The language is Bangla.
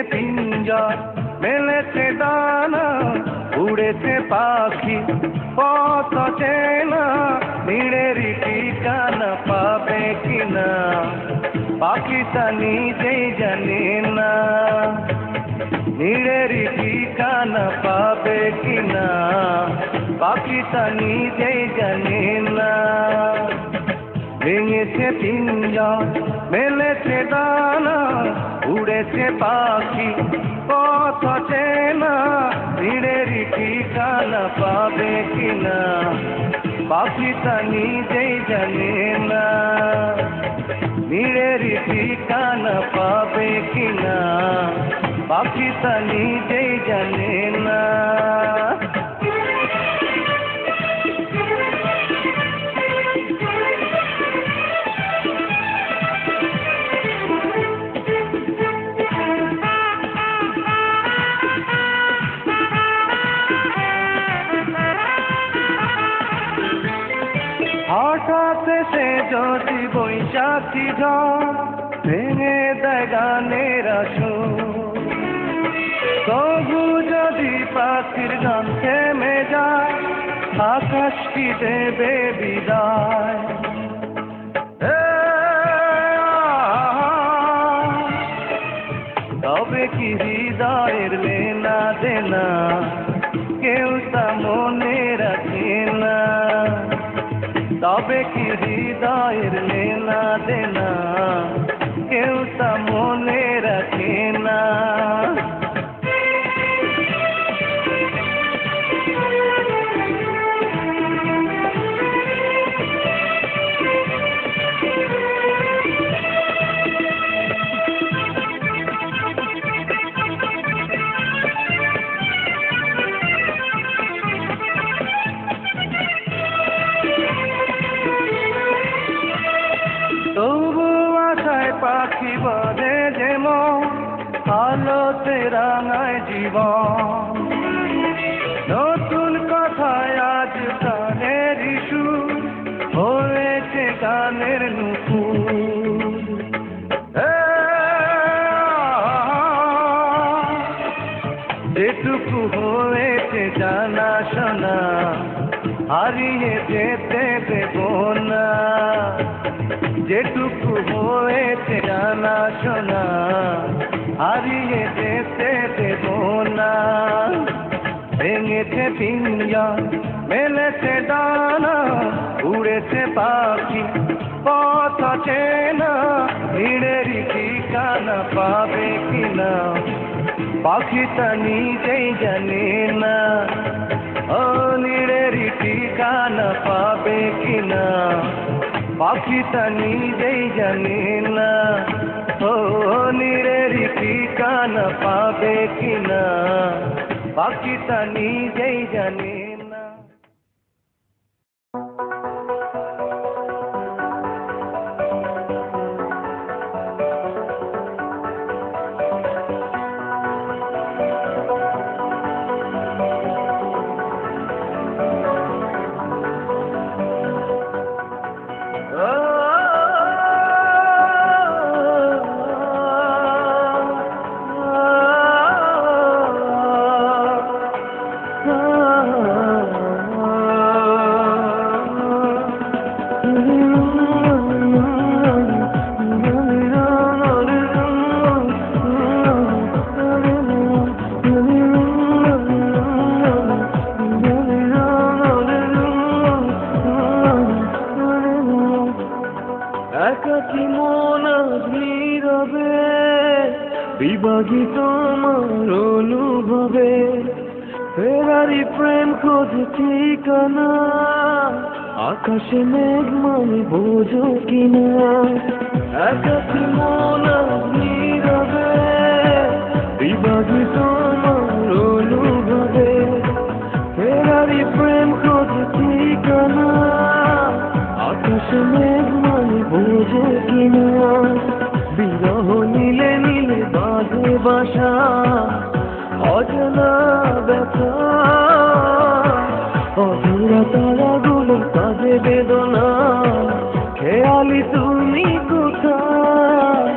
পিঞ্জর মেলেছে ডানা উড়েছে পাখি পথ চেনা নীড়েরই ঠিকানা পাবে কিনা পাখিটা নিজেই জানে না নীড়েরই ঠিকানা পাবে কিনা পাখিটা নিজেই জানে না ভেঙেছে পিঞ্জর মেলেছে ডানা উড়েছে পাখি পথ চেনা নীড়েরই ঠিকানা পাবে কিনা পাখিটা নিজেই জানে না নীড়েরই ঠিকানা পাবে কিনা পাখিটা নিজেই জানে না হঠাৎ সে যদি বৈশাখী ঝড় ভেঙে দেয় গানের আসর তবু যদি পাখির গান থেমে যায় আকাশ কি দেবে বিদায় তবে কি হৃদয়ের লেনা দেনা কেউ তা মনে রাখে না তবে কি হৃদয়ের লেনা দেনা কেউ তা মনে রাখে না তবু আশায় পাখি বলে যেমন আলোতে রাঙায় জীবন নতুন কথায় আজ গানের সুর হয়েছে গানের নুপুর যেটুকু হয়েছে জানা শোনা হারিয়ে যেতে দেব না যেটুকু হয়েছে জানা শোনা হারিয়ে যেতে দেব না ভেঙেছে পিঞ্জর মেলেছে ডানা উড়েছে পাখি পথ চেনা নীড়েরই ঠিকানা পাবে কিনা পাখিটা নিজেই জানে না ও নীড়েরই ঠিকানা পাবে কিনা পাখিটা নিজেই জানে না ও নীড়েরই ঠিকানা পাবে কিনা পাখিটা নিজেই জানে না একাকী মন নীরবে বিভাগী তোমার অনুভবে ফেরারি প্রেম খোঁজে ঠিকানা আকাশে মেঘ মানে বোঝো কিনা একাকী মন নীরবে বিভাগী তোমার অনুভবে ফেরারি প্রেম খোঁজে ঠিকানা আকাশে মেঘ মানে বোঝো কিনা বিরহ নীলে নীলে বাঁধে বাসা অজানা ব্যথা অধুরা তারাগুলো কাঁদে বেদনা খেয়ালি তুমি কোথায়